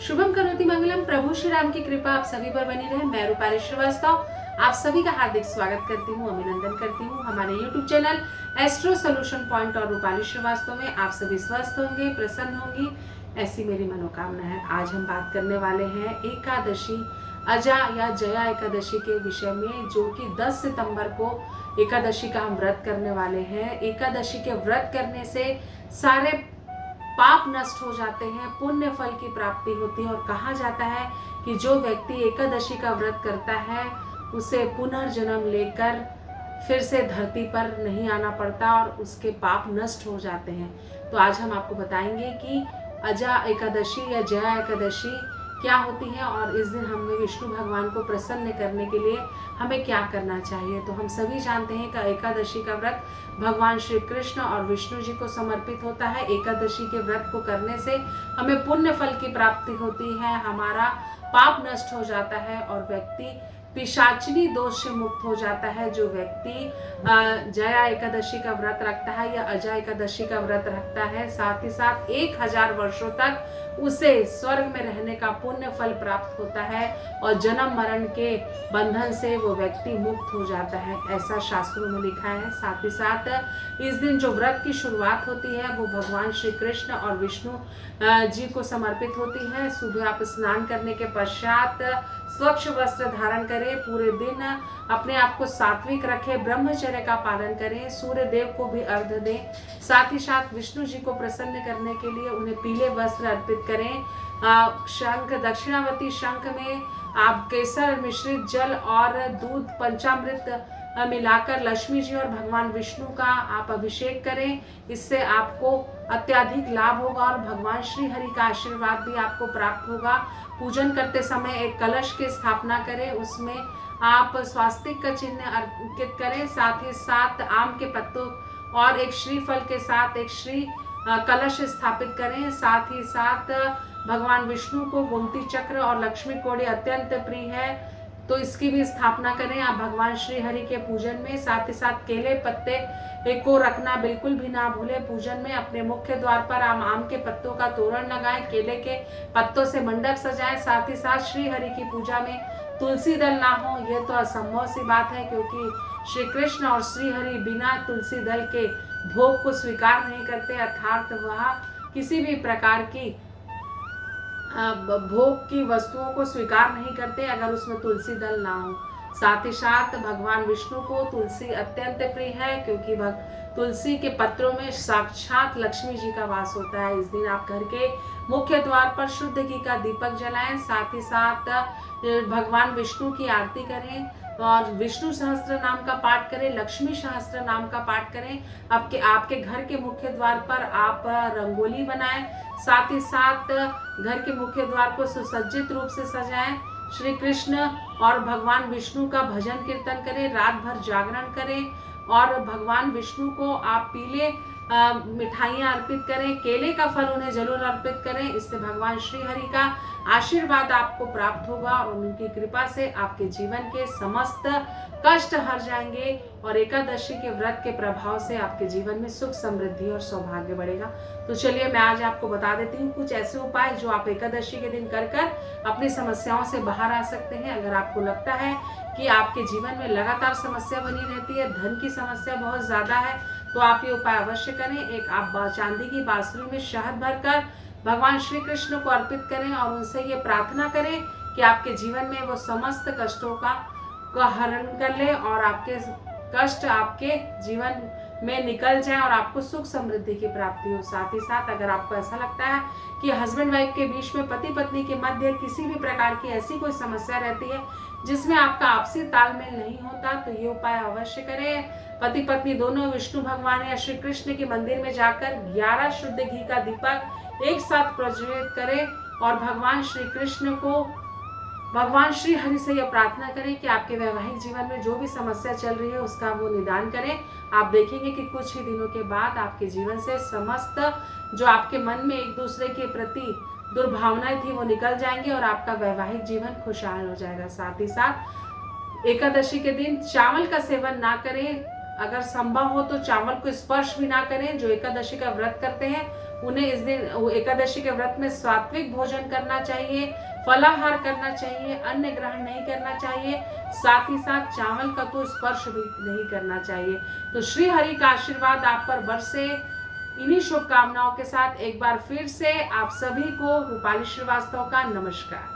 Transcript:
शुभम करोति मंगलम। प्रभु श्री राम की कृपा आप सभी पर बनी रहे। मैं रूपाली श्रीवास्तव आप सभी का हार्दिक स्वागत करती हूँ, अभिनंदन करती हूँ हमारे YouTube channel astro solution point और रूपाली श्रीवास्तव में। आप सभी स्वस्थ होंगे, प्रसन्न होंगी, ऐसी मेरी मनोकामना है। आज हम बात करने वाले हैं एकादशी, अजा या जया एकादशी के विषय में, जो कि 10 सितंबर को एकादशी का हम व्रत करने वाले हैं। एकादशी के व्रत करने से सारे पाप नष्ट हो जाते हैं, पुण्य फल की प्राप्ति होती है और कहा जाता है कि जो व्यक्ति एकादशी का व्रत करता है उसे पुनर्जन्म लेकर फिर से धरती पर नहीं आना पड़ता और उसके पाप नष्ट हो जाते हैं। तो आज हम आपको बताएंगे कि अजा एकादशी या जया एकादशी क्या होती है और इस दिन हमें विष्णु भगवान को प्रसन्न करने के लिए हमें क्या करना चाहिए। तो हम सभी जानते हैं कि एकादशी का व्रत भगवान श्री कृष्ण और विष्णु जी को समर्पित होता है। एकादशी के व्रत को करने से हमें पुण्य फल की प्राप्ति होती है, हमारा पाप नष्ट हो जाता है और व्यक्ति पिशाचिनी दोष से मुक्त हो जाता है। जो व्यक्ति जया एकादशी का व्रत रखता है या अजय एकादशी का व्रत रखता है, साथ ही साथ 1000 वर्षों तक उसे स्वर्ग में रहने का पुण्य फल प्राप्त होता है और जन्म मरण के बंधन से वो व्यक्ति मुक्त हो जाता है, ऐसा शास्त्रों में लिखा है। साथ ही साथ इस दिन जो व्रत की शुरुआत होती है वो भगवान श्री कृष्ण और विष्णु जी को समर्पित होती है। सुबह आप स्नान करने के पश्चात स्वच्छ वस्त्र धारण करें, पूरे दिन अपने आप को सात्विक रखें, ब्रह्मचर्य का पालन करें, सूर्य देव को भी अर्घ्य दें। साथ ही साथ विष्णु जी को प्रसन्न करने के लिए उन्हें पीले वस्त्र अर्पित करें। शंख, दक्षिणावर्ती शंख में आप केसर मिश्रित जल और दूध पंचामृत मिलाकर लक्ष्मी जी और भगवान विष्णु का आप अभिषेक करें। इससे आपको अत्यधिक लाभ होगा और भगवान श्री हरि का आशीर्वाद भी आपको प्राप्त होगा। पूजन करते समय एक कलश की स्थापना करें, उसमें आप स्वास्तिक का चिन्ह अंकित करें। साथ ही साथ आम के पत्तों और एक श्रीफल के साथ एक श्री कलश स्थापित करें। साथ ही साथ भगवान विष्णु को गोमती चक्र और लक्ष्मी कोड़ी अत्यंत प्रिय है, तो इसकी भी स्थापना करें आप भगवान श्री हरि के पूजन में। साथ ही साथ केले पत्ते को रखना बिल्कुल भी ना भूलें पूजन में। अपने मुख्य द्वार पर आम के पत्तों का तोरण लगाएं, केले के पत्तों से मंडप सजाएं। साथ ही साथ श्री हरि की पूजा में तुलसी दल ना हो, यह तो असंभव सी बात है, क्योंकि श्री कृष्ण और श्री हरि बिना तुलसी दल के भोग को स्वीकार नहीं करते, अर्थात वह किसी भी प्रकार की भोग की वस्तुओं को स्वीकार नहीं करते अगर उसमें तुलसी दल ना हो। साथ ही साथ भगवान विष्णु को तुलसी अत्यंत प्रिय है, क्योंकि तुलसी के पत्रों में साक्षात लक्ष्मी जी का वास होता है। इस दिन आप घर के मुख्य द्वार पर शुद्ध घी का दीपक जलाएं। साथ ही साथ भगवान विष्णु की आरती करें और विष्णु सहस्त्र नाम का पाठ करें, लक्ष्मी सहस्त्र नाम का पाठ करें। आपके घर के मुख्य द्वार पर आप रंगोली बनाएं। साथ ही साथ घर के मुख्य द्वार को सुसज्जित रूप से सजाएं। श्री कृष्ण और भगवान विष्णु का भजन कीर्तन करें, रात भर जागरण करें और भगवान विष्णु को आप पीले मिठाइयाँ अर्पित करें, केले का फल उन्हें जरूर अर्पित करें। इससे भगवान श्री हरि का आशीर्वाद आपको प्राप्त होगा और उनकी कृपा से आपके जीवन के समस्त कष्ट हर जाएंगे और एकादशी के व्रत के प्रभाव से आपके जीवन में सुख, समृद्धि और सौभाग्य बढ़ेगा। तो चलिए मैं आज आपको बता देती हूँ कुछ ऐसे उपाय जो आप एकादशी के दिन कर अपनी समस्याओं से बाहर आ सकते हैं। अगर आपको लगता है कि आपके जीवन में लगातार समस्या बनी रहती है, धन की समस्या बहुत ज्यादा है, तो आप ये उपाय अवश्य करें। एक आप चांदी की बांसुरी में शहद भरकर भगवान श्री कृष्ण को अर्पित करें और उनसे ये प्रार्थना करें कि आपके जीवन में वो समस्त कष्टों का हरण कर ले और आपके कष्ट आपके जीवन में निकल जाए और आपको सुख समृद्धि की प्राप्ति हो। साथ ही साथ अगर आपको ऐसा लगता है कि हस्बैंड वाइफ के बीच में, पति पत्नी के मध्य किसी भी प्रकार की ऐसी कोई समस्या रहती है जिसमें आपका आपसी तालमेल नहीं होता, तो ये उपाय अवश्य करें। पति पत्नी दोनों विष्णु भगवान या श्री कृष्ण के मंदिर में जाकर 11 शुद्ध घी का दीपक एक साथ प्रज्वलित करें और भगवान श्री कृष्ण को, भगवान श्री हरि से यह प्रार्थना करें कि आपके वैवाहिक जीवन में जो भी समस्या चल रही है उसका वो निदान करें। आप देखेंगे कि कुछ ही दिनों के बाद आपके जीवन से समस्त जो आपके मन में एक दूसरे के प्रति दुर्भावनाएं थी वो निकल जाएंगी और आपका वैवाहिक जीवन खुशहाल हो जाएगा। साथ ही साथ एकादशी के दिन चावल का सेवन ना करें, अगर संभव हो तो चावल को स्पर्श भी ना करें। जो एकादशी का व्रत करते हैं उन्हें इस दिन एकादशी के व्रत में सात्विक भोजन करना चाहिए, फलाहार करना चाहिए, अन्न ग्रहण नहीं करना चाहिए, साथ ही साथ चावल का तो स्पर्श भी नहीं करना चाहिए। तो श्री हरि का आशीर्वाद आप पर बरसे। इन्हीं शुभकामनाओं के साथ एक बार फिर से आप सभी को रूपाली श्रीवास्तव का नमस्कार।